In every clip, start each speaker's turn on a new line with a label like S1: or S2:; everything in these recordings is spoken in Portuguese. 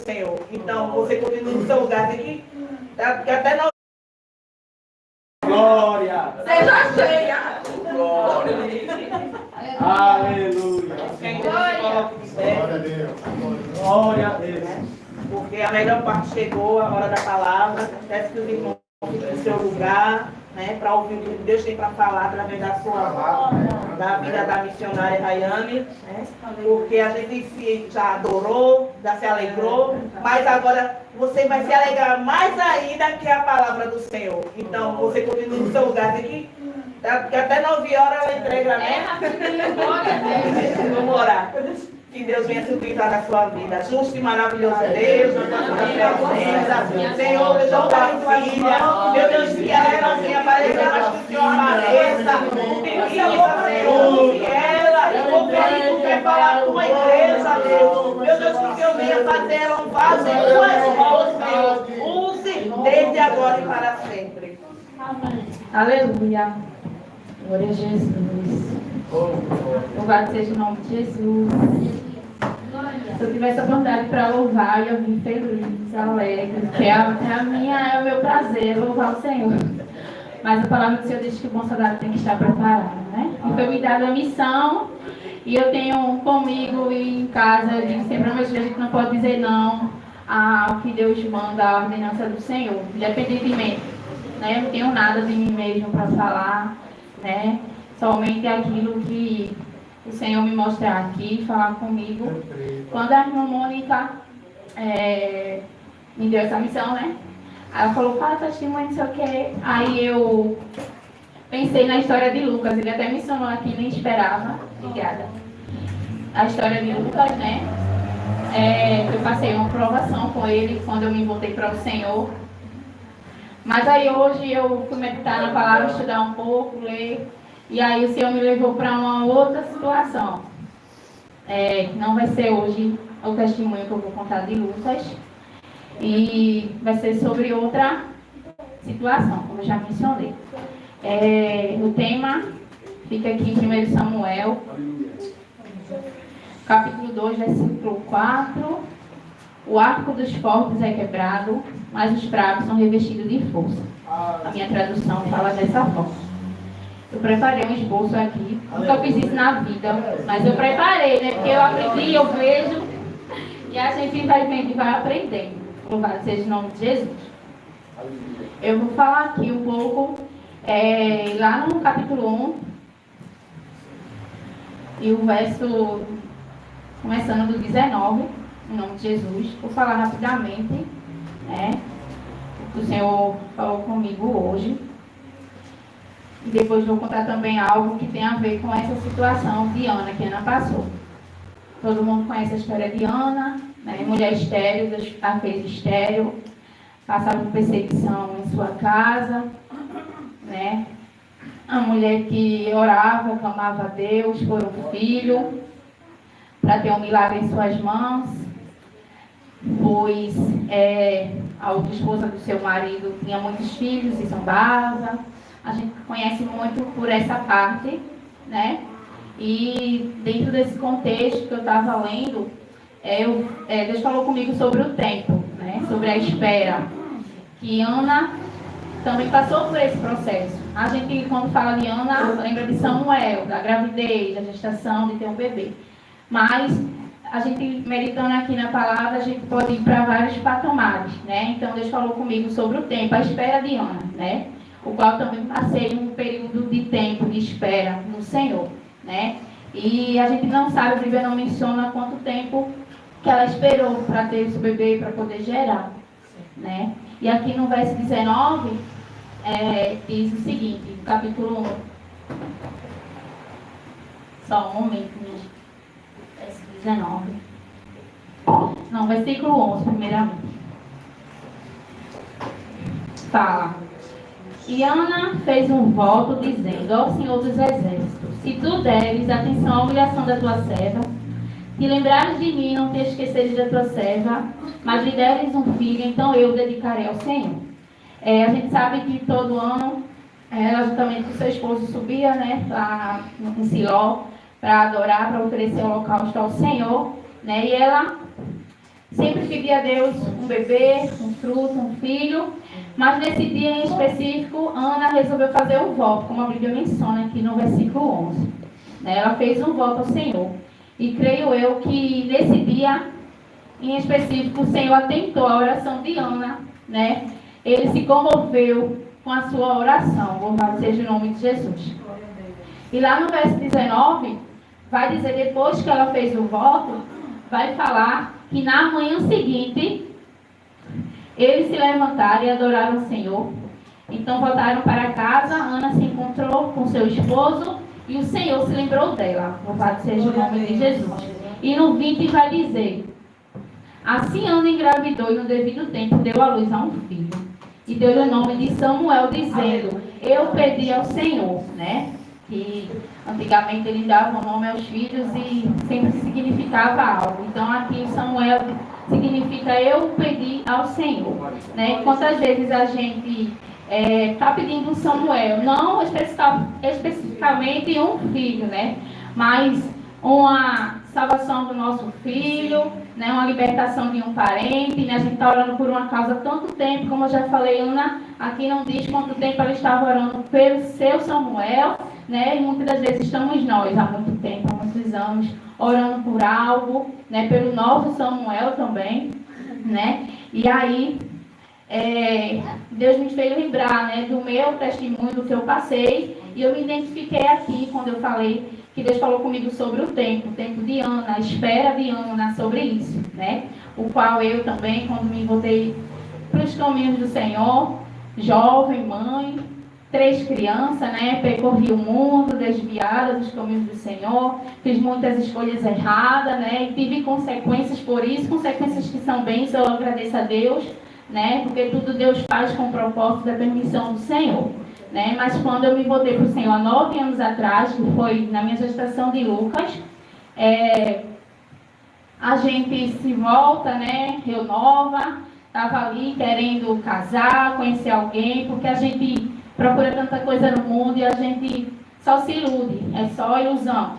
S1: Senhor. Então, você continua no seu lugar aqui, que até não...
S2: Glória!
S1: Seja cheia!
S2: Glória! Aleluia!
S1: Glória
S3: a Deus.
S2: Glória a Deus!
S1: Porque a melhor parte chegou, a hora da palavra. Peço que os irmãos fiquem no seu lugar, né, para ouvir o que Deus tem para falar através da vida da missionária Rayane, né, porque a gente já adorou, já se alegrou, mas agora você vai se alegrar mais ainda que a palavra do Senhor. Então, você continua no seu lugar aqui, porque até 9 horas ela entrega, né? Vamos orar. Que Deus venha se utilizar na sua vida. Justo e maravilhoso Deus, na tua presença. Senhor, eu sou tua filha. Meu Deus, que ela venha aparecer, mas que o Senhor apareça. Utiliza, Senhor, que ela, conforme tu quer falar com a igreja, Deus. Meu Deus, que o Senhor venha fazer ela um vaso em tuas mãos, Senhor. Use desde agora e para sempre.
S4: Amém. Aleluia. Glória a Jesus. Louvado seja o nome de Jesus. Se eu tivesse a vontade para louvar, eu vim feliz, alegre, que é o meu prazer louvar o Senhor. Mas a palavra do Senhor diz que o bom soldado tem que estar preparado, né? E foi me dada a missão, e eu tenho comigo e em casa, eu digo sempre a meus filhos que não pode dizer não ao que Deus manda, a ordenança do Senhor, independentemente, né? Eu não tenho nada de mim mesmo para falar, né? Somente aquilo que o Senhor me mostrar aqui, falar comigo. Quando a irmã Mônica me deu essa missão, né? Ela falou, fala testemunho, não sei o quê. Aí eu pensei na história de Lucas, ele até mencionou aqui, nem esperava. Obrigada. A história de Lucas, né? Eu passei uma provação com ele quando eu me voltei para o Senhor. Mas aí hoje eu fui meditar na palavra, estudar um pouco, ler. E aí o Senhor me levou para uma outra situação. Não vai ser hoje o testemunho que eu vou contar de Lucas. E vai ser sobre outra situação, como eu já mencionei. O tema fica aqui em 1 Samuel, capítulo 2, versículo 4. O arco dos fortes é quebrado, mas os fracos são revestidos de força. A minha tradução fala dessa forma. Eu preparei um esboço aqui. Nunca fiz isso na vida, mas eu preparei, né? Porque eu aprendi, eu vejo, e a gente vai vendo e vai aprendendo. Louvado seja o nome de Jesus. Eu vou falar aqui um pouco, lá no capítulo 1, e o verso, começando do 19, em nome de Jesus. Vou falar rapidamente, né? O que o Senhor falou comigo hoje. E depois vou contar também algo que tem a ver com essa situação de Ana, que Ana passou. Todo mundo conhece a história de Ana, né? Mulher estéril, Deus a fez estéril, passava por perseguição em sua casa, né? A mulher que orava, clamava a Deus por um filho, para ter um milagre em suas mãos, pois a outra esposa do seu marido tinha muitos filhos e zombava. A gente conhece muito por essa parte, né? E dentro desse contexto que eu estava lendo, Deus falou comigo sobre o tempo, né? Sobre a espera. Que Ana também passou por esse processo. A gente, quando fala de Ana, lembra de Samuel, da gravidez, da gestação, de ter um bebê. Mas a gente, meditando aqui na palavra, a gente pode ir para vários patamares, né? Então Deus falou comigo sobre o tempo, a espera de Ana, né? O qual também passei um período de tempo de espera no Senhor, né? E a gente não sabe, a Bíblia não menciona quanto tempo que ela esperou para ter esse bebê, para poder gerar, né? E aqui no verso 19, diz o seguinte, capítulo 1. Só um momento, minha gente. Verso 19. Não, versículo 11, primeiramente. Fala. E Ana fez um voto dizendo ao Senhor dos Exércitos: se tu deres atenção à humilhação da tua serva, te lembrares de mim, não te esqueceres da tua serva, mas lhe deres um filho, então eu o dedicarei ao Senhor. A gente sabe que todo ano, ela juntamente com seu esposo subia, né, lá em Siló, para adorar, para oferecer o holocausto ao Senhor, né, e ela sempre pedi a Deus um bebê, um fruto, um filho, mas nesse dia em específico, Ana resolveu fazer um voto, como a Bíblia menciona aqui no versículo 11. Né? Ela fez um voto ao Senhor. E creio eu que nesse dia, em específico, o Senhor atentou a oração de Ana, né? Ele se comoveu com a sua oração. Louvado seja o nome de Jesus. E lá no verso 19, vai dizer, depois que ela fez o voto, vai falar que na manhã seguinte, eles se levantaram e adoraram o Senhor. Então voltaram para casa, Ana se encontrou com seu esposo e o Senhor se lembrou dela. Louvado seja o nome de Jesus. E no 20 vai dizer, assim Ana engravidou e no devido tempo deu à luz a um filho. E deu-lhe o nome de Samuel, dizendo, eu pedi ao Senhor, né? Que antigamente ele dava o nome aos filhos e sempre significava algo. Então aqui o Samuel significa eu pedi ao Senhor, né? Quantas vezes a gente está pedindo um Samuel, não especificamente um filho, né? Mas uma salvação do nosso filho, né? Uma libertação de um parente, né? A gente está orando por uma causa há tanto tempo, como eu já falei, Ana aqui não diz quanto tempo ela estava orando pelo seu Samuel, né? E muitas das vezes estamos nós há muito tempo, há muitos anos, orando por algo, né? Pelo nosso Samuel também, né? E aí Deus me fez lembrar, né? Do meu testemunho, do que eu passei, e eu me identifiquei aqui quando eu falei que Deus falou comigo sobre o tempo de Ana, a espera de Ana sobre isso, né? O qual eu também, quando me voltei para os caminhos do Senhor, jovem, mãe, 3 crianças, né? Percorri o mundo desviada dos caminhos do Senhor, fiz muitas escolhas erradas, né? E tive consequências por isso, consequências que são bênçãos, eu agradeço a Deus, né? Porque tudo Deus faz com o propósito da permissão do Senhor. Né? Mas quando eu me voltei para o Senhor há 9 anos atrás, que foi na minha gestação de Lucas, a gente se volta, né? Eu nova, estava ali querendo casar, conhecer alguém, porque a gente procura tanta coisa no mundo e a gente só se ilude, é só ilusão,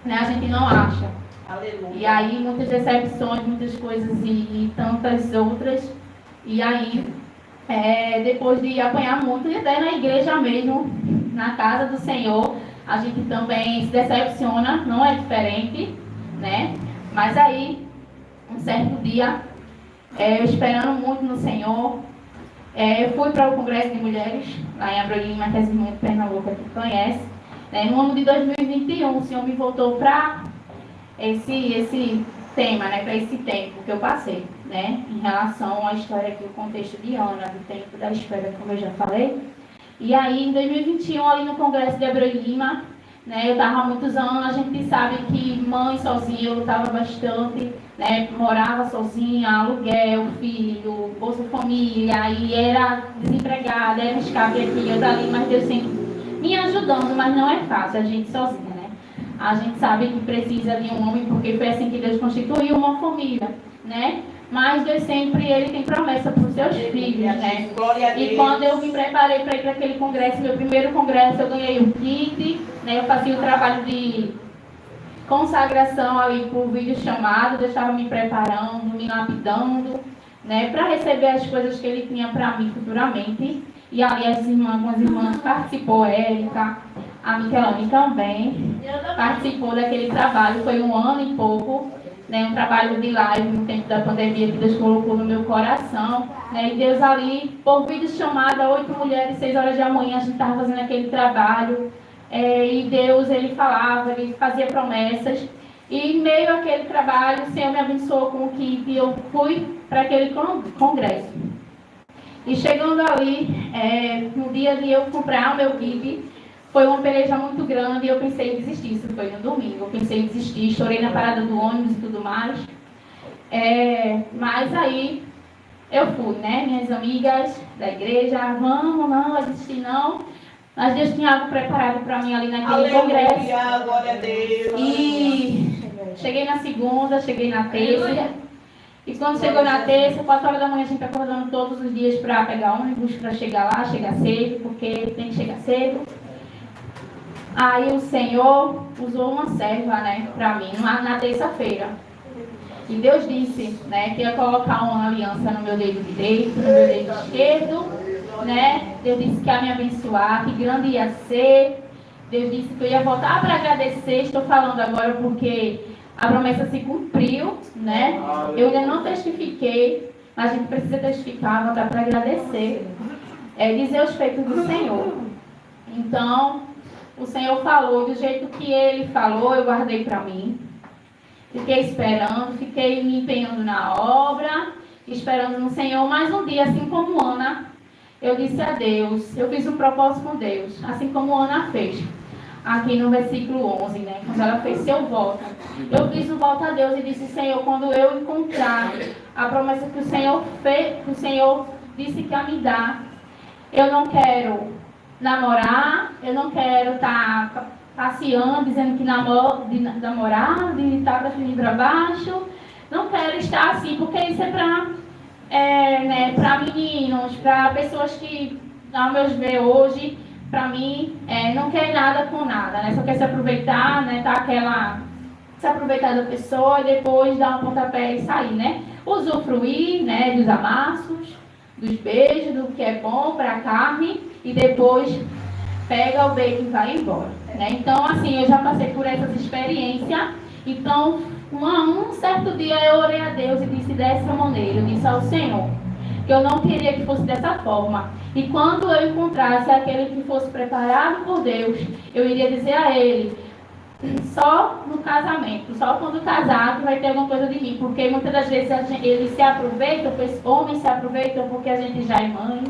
S4: né? A gente não acha.
S1: Aleluia.
S4: E aí muitas decepções, muitas coisas e tantas outras, e aí depois de apanhar muito, e até na igreja mesmo, na casa do Senhor, a gente também se decepciona, não é diferente, né? Mas aí, um certo dia, eu esperando muito no Senhor, eu fui para o Congresso de Mulheres, lá em Abreu Lima, que as irmãs de Pernambuco aqui conhecem. No ano de 2021, o Senhor me voltou para esse tema, né? Para esse tempo que eu passei, né? Em relação à história aqui, o contexto de Ana, do tempo da espera, como eu já falei. E aí, em 2021, ali no Congresso de Abreu Lima, né? Eu estava há muitos anos, a gente sabe que mãe sozinha, eu lutava bastante, né? Morava sozinha, aluguel, filho, Bolsa Família, aí era desempregada, era escape aqui, eu dali, mas Deus sempre me ajudando, mas não é fácil, a gente sozinha, né? A gente sabe que precisa de um homem, porque foi assim que Deus constituiu uma família, né? Mas Deus sempre, Ele tem promessa para os seus filhos, né? E quando eu me preparei para ir para aquele congresso, meu primeiro congresso, eu ganhei um kit, né? Eu fazia o trabalho de consagração ali por vídeo chamado, eu estava me preparando, me lapidando, né? Para receber as coisas que Ele tinha para mim futuramente. E ali algumas irmãs participou, Érica, a Michelane também participou daquele trabalho, foi 1 ano e pouco, né, um trabalho de live no tempo da pandemia que Deus colocou no meu coração, né, e Deus ali, por vídeo chamada, 8 mulheres, 6 horas da manhã, a gente estava fazendo aquele trabalho, e Deus, Ele falava, Ele fazia promessas, e em meio àquele trabalho, o Senhor me abençoou com o kit, e eu fui para aquele congresso. E chegando ali, no dia de eu comprar o meu kit, foi uma peleja muito grande e eu pensei em desistir. Isso foi no domingo. Eu pensei em desistir, chorei na parada do ônibus e tudo mais. Mas aí eu fui, né? Minhas amigas da igreja, vamos, não vai desistir não. Mas Deus tinha algo preparado para mim ali naquele congresso.
S1: Glória a Deus.
S4: E cheguei na segunda, cheguei na terça. E quando chegou na terça, 4 horas da manhã, a gente acordando todos os dias para pegar ônibus, para chegar lá, chegar cedo, porque tem que chegar cedo. Aí o Senhor usou uma serva, né, para mim, na terça-feira. E Deus disse, né, que ia colocar uma aliança no meu dedo direito, no meu dedo esquerdo, né? Deus disse que ia me abençoar, que grande ia ser. Deus disse que eu ia voltar para agradecer. Estou falando agora porque a promessa se cumpriu, né? Eu ainda não testifiquei, mas a gente precisa testificar, voltar para agradecer. Dizer os feitos do Senhor. Então, o Senhor falou do jeito que Ele falou, eu guardei para mim. Fiquei esperando, fiquei me empenhando na obra, esperando no Senhor. Mais um dia, assim como Ana, eu disse a Deus, eu fiz um propósito com Deus, assim como Ana fez. Aqui no versículo 11, né? Quando ela fez seu voto. Eu fiz um voto a Deus e disse, Senhor, quando eu encontrar a promessa que o Senhor fez, que o Senhor disse que ia me dar, eu não quero namorar, eu não quero estar passeando, dizendo que namorar, de estar para cima e para baixo. Não quero estar assim, porque isso é para meninos, para pessoas que, ao meu ver hoje, para mim, não quer nada com nada, né? Só quer se aproveitar, né? Se aproveitar da pessoa e depois dar um pontapé e sair, né? Usufruir, né? Dos amassos, dos beijos, do que é bom para a carne e depois pega o bacon e vai embora, né? Então, assim, eu já passei por essas experiências. Então, um certo dia eu orei a Deus e disse dessa maneira, eu disse ao Senhor que eu não queria que fosse dessa forma. E quando eu encontrasse aquele que fosse preparado por Deus, eu iria dizer a ele, só no casamento, só quando casar que vai ter alguma coisa de mim. Porque muitas das vezes eles se aproveitam, os homens se aproveitam porque a gente já é mãe,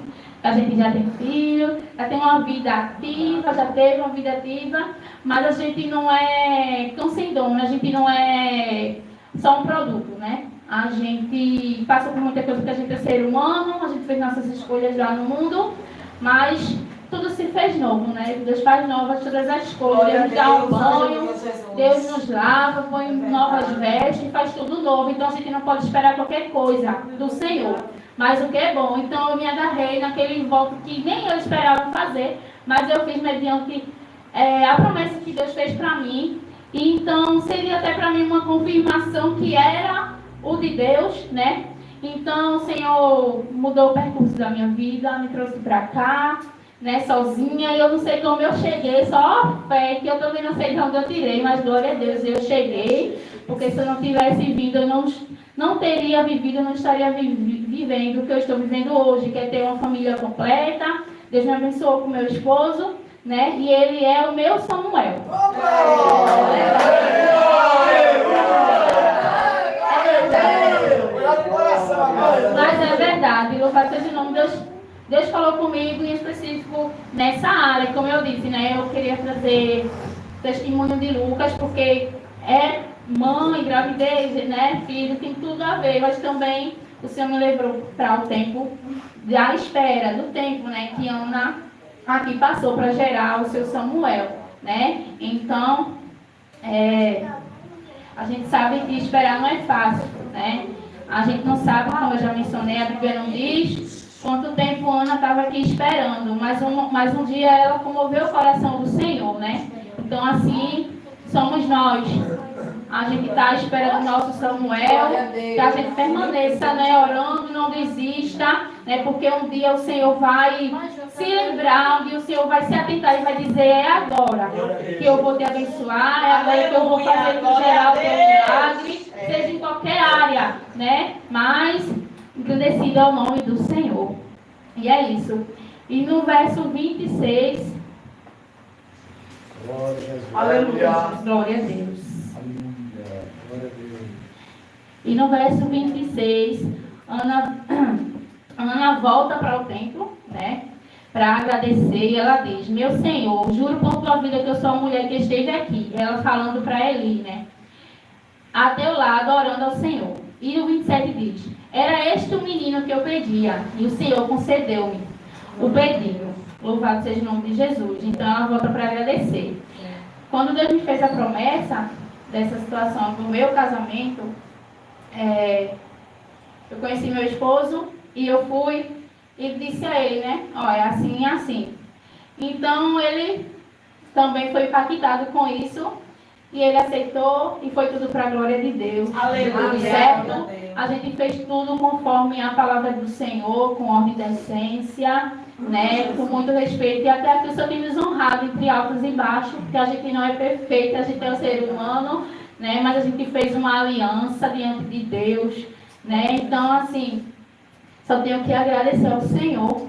S4: a gente já tem filho, já tem uma vida ativa, já teve uma vida ativa, mas a gente não é tão sem dono, a gente não é só um produto, né? A gente passa por muita coisa porque a gente é ser humano, a gente fez nossas escolhas lá no mundo, mas tudo se fez novo, né? Deus faz novas todas as coisas, Deus nos dá um banho, Deus nos lava, põe novas vestes, faz tudo novo. Então a gente não pode esperar qualquer coisa do Senhor, mas o que é bom. Então eu me agarrei naquele voto que nem eu esperava fazer, mas eu fiz mediante a promessa que Deus fez para mim. E então seria até para mim uma confirmação que era o de Deus, né? Então o Senhor mudou o percurso da minha vida, me trouxe para cá, né, sozinha, e eu não sei como eu cheguei, só a fé, que eu também não sei de onde eu tirei, mas glória a Deus, eu cheguei, porque se eu não tivesse vindo, eu não teria vivido, eu não estaria vivendo o que eu estou vivendo hoje, que é ter uma família completa. Deus me abençoou com meu esposo, né, e ele é o meu Samuel. Mas é verdade, louvado seja o nome de Deus. Deus falou comigo em específico nessa área, como eu disse, né? Eu queria trazer testemunho de Lucas, porque é mãe, gravidez, né? Filho, tem tudo a ver, mas também o Senhor me levou para o tempo da espera, do tempo, né? Que Ana aqui passou para gerar o seu Samuel, né? Então, a gente sabe que esperar não é fácil, né? A gente não sabe, como eu já mencionei, a Bíblia não diz quanto tempo Ana estava aqui esperando, mas um dia ela comoveu o coração do Senhor, né? Então, assim, somos nós. A gente está esperando o nosso Samuel, que a gente permaneça, né, orando, não desista, né? Porque um dia o Senhor vai se lembrar, um dia o Senhor vai se atentar e vai dizer, é agora que eu vou te abençoar, é agora que eu vou fazer tu gerar o teu milagre, seja em qualquer área, né? Mas engrandecido é o nome do Senhor. E é isso. E no verso 26. Aleluia. Glória a Deus.
S2: Aleluia. Glória a Deus.
S4: E no verso 26, Ana volta para o templo, né? Para agradecer. E ela diz: Meu Senhor, juro por tua vida que eu sou a mulher que esteve aqui. Ela falando para Eli, né? A teu lado, orando ao Senhor. E no 27 diz: Era este o menino que eu pedia, e o Senhor concedeu-me o pedido. Louvado seja o nome de Jesus. Então ela volta para agradecer. Quando Deus me fez a promessa dessa situação do meu casamento, eu conheci meu esposo e eu fui e disse a ele, né? Ó, é assim e assim. Então ele também foi impactado com isso. e ele aceitou e foi tudo para a glória de Deus.
S1: Aleluia.
S4: Certo? A gente fez tudo conforme a palavra do Senhor, com ordem da essência, né? Com muito respeito. E até aqui o Senhor tem nos honrado entre altos e baixos, porque a gente não é perfeito, a gente é um ser humano, né? Mas a gente fez uma aliança diante de Deus, né? Então, assim, só tenho que agradecer ao Senhor,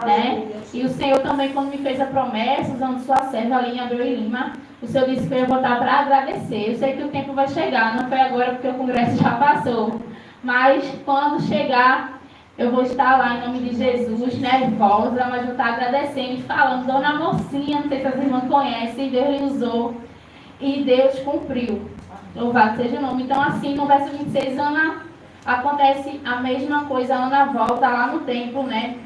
S4: né? E o Senhor também, quando me fez a promessa, usando sua serva ali em Abreu e Lima, o Senhor disse que eu ia voltar para agradecer. Eu sei que o tempo vai chegar, não foi agora porque o congresso já passou, mas quando chegar, eu vou estar lá em nome de Jesus, nervosa, mas vou estar agradecendo e falando. Dona Mocinha, não sei se as irmãs conhecem, Deus lhe usou e Deus cumpriu. Louvado seja o nome. Então, assim, no verso 26, Ana, acontece a mesma coisa. Ana volta lá no templo, né?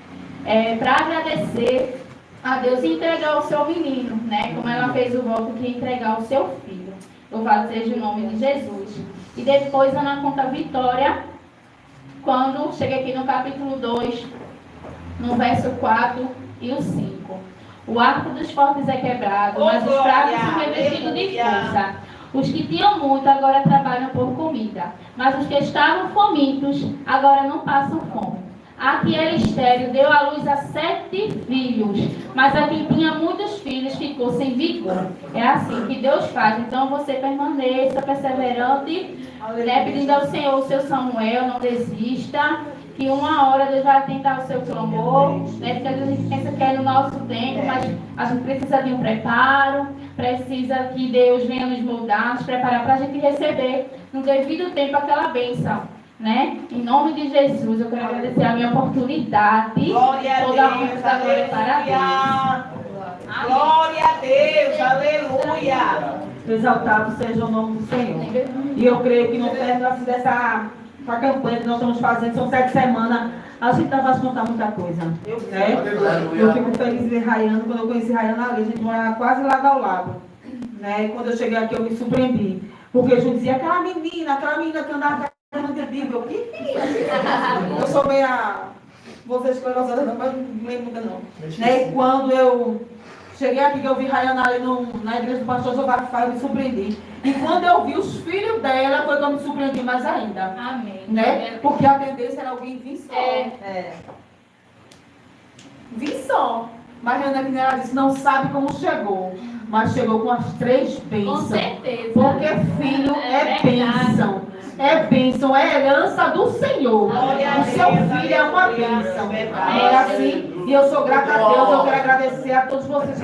S4: Para agradecer a Deus e entregar o seu menino, né? Como ela fez o voto de entregar o seu filho. Louvado seja o nome de Jesus. E depois Ana conta a vitória quando chega aqui no capítulo 2, no verso 4 e o 5. O arco dos fortes é quebrado, mas os fracos são revestidos de força. Os que tinham muito agora trabalham por comida, mas os que estavam famintos agora não passam fome. A que era estéril deu à luz a 7 filhos, mas a quem tinha muitos filhos ficou sem vigor. É assim que Deus faz. Então você permaneça perseverante, né, pedindo ao Senhor o seu Samuel, não desista, que uma hora Deus vai atentar o seu clamor, né, porque às vezes a gente pensa que é no nosso tempo, mas a gente precisa de um preparo, precisa que Deus venha nos moldar, nos preparar para a gente receber no devido tempo aquela bênção, né? Em nome de Jesus, eu quero agradecer a minha oportunidade.
S1: Glória a
S4: toda a
S1: Deus,
S4: honra, glória para Deus.
S1: aleluia. Glória a Deus, aleluia.
S3: Exaltado seja o nome do Senhor. E eu creio que no término dessa campanha que nós estamos fazendo, são 7 semanas, a gente não vai contar muita coisa. Né? Eu fico feliz de ver Rayane. Quando eu conheci Rayane ali, a gente morava quase lado ao lado. Né? E quando eu cheguei aqui, eu me surpreendi. Porque eu dizia, aquela menina que andava de Bíblia. Eu, que menina? Eu sou meio vocês esclerosada, mas não lembro nunca não. Né? E quando eu cheguei aqui, que eu vi Rayane ali na igreja do pastor Jovafá, eu me surpreendi. E quando eu vi os filhos dela, foi que eu me surpreendi mais ainda.
S4: Amém.
S3: Né? Porque a tendência era alguém vir só. Vir só. Mas Renan Pinheiro disse, não sabe como chegou. Mas chegou com as 3 bênçãos.
S4: Com certeza.
S3: Porque filho é bênção. É bênção, é herança do Senhor. O seu filho é uma bênção. É assim. E eu sou grata a Deus, eu quero agradecer a todos vocês.